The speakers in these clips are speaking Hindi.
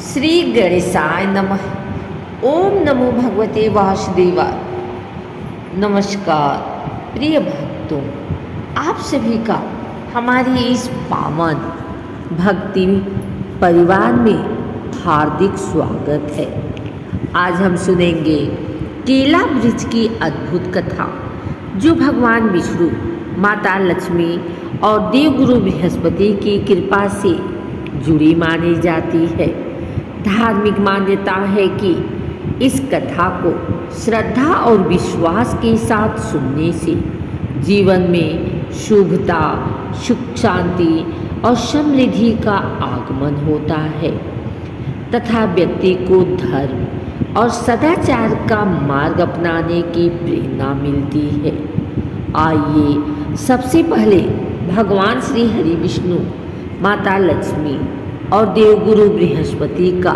श्री गणेशाय नमः। ओम नमो भगवते वासुदेवाय। नमस्कार प्रिय भक्तों, आप सभी का हमारे इस पावन भक्ति परिवार में हार्दिक स्वागत है। आज हम सुनेंगे केला वृक्ष की अद्भुत कथा, जो भगवान विष्णु, माता लक्ष्मी और देवगुरु बृहस्पति की कृपा से जुड़ी मानी जाती है। धार्मिक मान्यता है कि इस कथा को श्रद्धा और विश्वास के साथ सुनने से जीवन में शुभता, सुख, शांति और समृद्धि का आगमन होता है तथा व्यक्ति को धर्म और सदाचार का मार्ग अपनाने की प्रेरणा मिलती है। आइए सबसे पहले भगवान श्री हरि विष्णु, माता लक्ष्मी और देवगुरु बृहस्पति का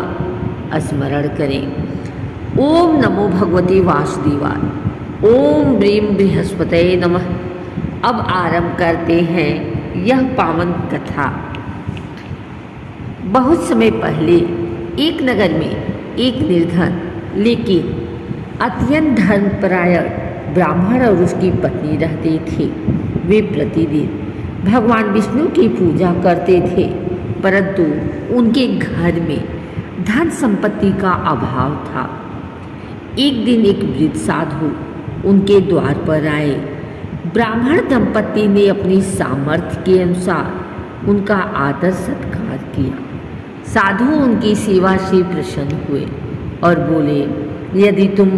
स्मरण करें। ओम नमो भगवते वासुदेवाय। ओम ब्रीम बृहस्पतये नमः। अब आरंभ करते हैं यह पावन कथा। बहुत समय पहले एक नगर में एक निर्धन लेकिन अत्यंत धर्मपरायण ब्राह्मण और उसकी पत्नी रहते थे। वे प्रतिदिन भगवान विष्णु की पूजा करते थे, परंतु उनके घर में धन संपत्ति का अभाव था। एक दिन एक वृद्ध साधु उनके द्वार पर आए। ब्राह्मण दंपति ने अपनी सामर्थ्य के अनुसार उनका आदर सत्कार किया। साधु उनकी सेवा से प्रसन्न हुए और बोले, यदि तुम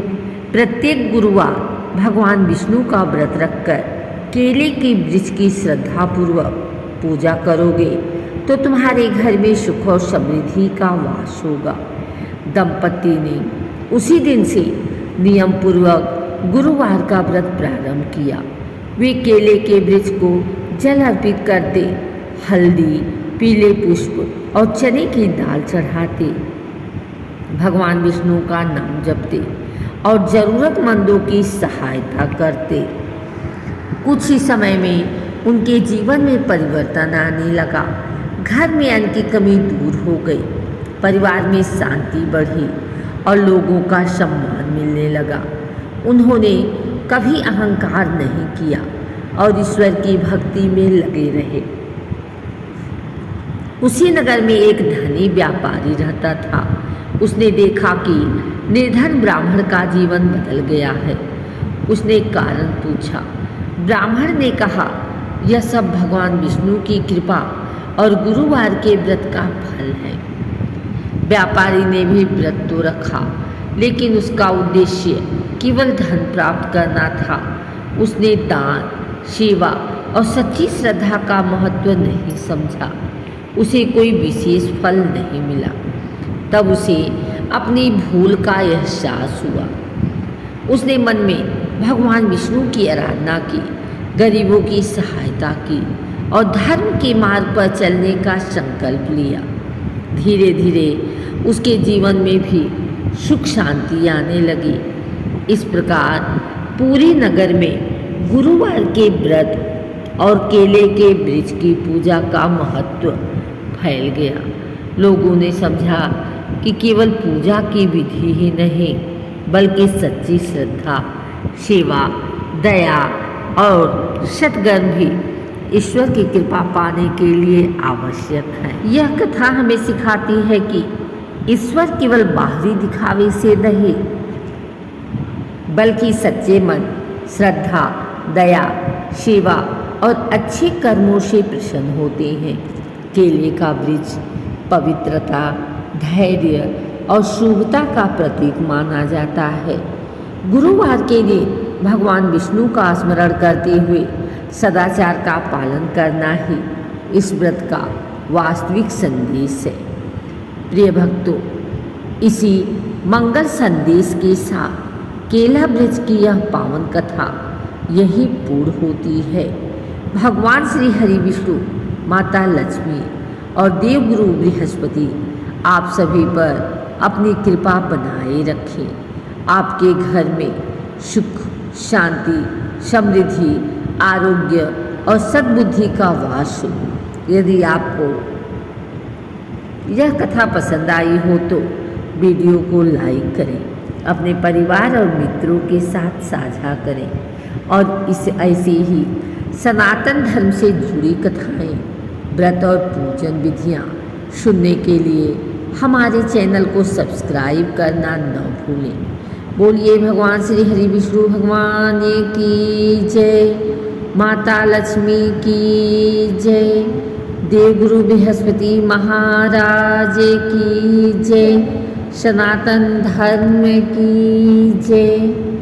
प्रत्येक गुरुवार भगवान विष्णु का व्रत रखकर केले के वृक्ष की श्रद्धापूर्वक पूजा करोगे तो तुम्हारे घर में सुख और समृद्धि का वास होगा। दंपति ने उसी दिन से नियम पूर्वक गुरुवार का व्रत प्रारंभ किया। वे केले के वृक्ष को जल अर्पित करते, हल्दी, पीले पुष्प और चने की दाल चढ़ाते, भगवान विष्णु का नाम जपते और जरूरतमंदों की सहायता करते। कुछ ही समय में उनके जीवन में परिवर्तन आने लगा। घर में अन्न की कमी दूर हो गई, परिवार में शांति बढ़ी और लोगों का सम्मान मिलने लगा। उन्होंने कभी अहंकार नहीं किया और ईश्वर की भक्ति में लगे रहे। उसी नगर में एक धनी व्यापारी रहता था। उसने देखा कि निर्धन ब्राह्मण का जीवन बदल गया है। उसने कारण पूछा। ब्राह्मण ने कहा, यह सब भगवान विष्णु की कृपा और गुरुवार के व्रत का फल है। व्यापारी ने भी व्रत तो रखा, लेकिन उसका उद्देश्य केवल धन प्राप्त करना था। उसने दान, सेवा और सच्ची श्रद्धा का महत्व नहीं समझा। उसे कोई विशेष फल नहीं मिला। तब उसे अपनी भूल का एहसास हुआ। उसने मन में भगवान विष्णु की आराधना की, गरीबों की सहायता की और धर्म के मार्ग पर चलने का संकल्प लिया। धीरे धीरे उसके जीवन में भी सुख शांति आने लगी। इस प्रकार पूरे नगर में गुरुवार के व्रत और केले के वृक्ष की पूजा का महत्व फैल गया। लोगों ने समझा कि केवल पूजा की विधि ही नहीं, बल्कि सच्ची श्रद्धा, सेवा, दया और सत्कर्म भी ईश्वर की कृपा पाने के लिए आवश्यक है। यह कथा हमें सिखाती है कि ईश्वर केवल बाहरी दिखावे से नहीं, बल्कि सच्चे मन, श्रद्धा, दया, सेवा और अच्छे कर्मों से प्रसन्न होते हैं। केले का वृक्ष पवित्रता, धैर्य और शुभता का प्रतीक माना जाता है। गुरुवार के दिन भगवान विष्णु का स्मरण करते हुए सदाचार का पालन करना ही इस व्रत का वास्तविक संदेश है। प्रिय भक्तों, इसी मंगल संदेश के साथ केला वृक्ष की यह पावन कथा यही पूर्ण होती है। भगवान श्री हरि विष्णु, माता लक्ष्मी और देवगुरु बृहस्पति आप सभी पर अपनी कृपा बनाए रखें। आपके घर में सुख, शांति, समृद्धि, आरोग्य और सद्बुद्धि का वास हो। यदि आपको यह कथा पसंद आई हो तो वीडियो को लाइक करें, अपने परिवार और मित्रों के साथ साझा करें और इस ऐसे ही सनातन धर्म से जुड़ी कथाएं, व्रत और पूजन विधियाँ सुनने के लिए हमारे चैनल को सब्सक्राइब करना न भूलें। बोलिए भगवान श्री हरि विष्णु भगवान की जय, माता लक्ष्मी की जय, देवगुरु बृहस्पति महाराज की जय, सनातन धर्म की जय।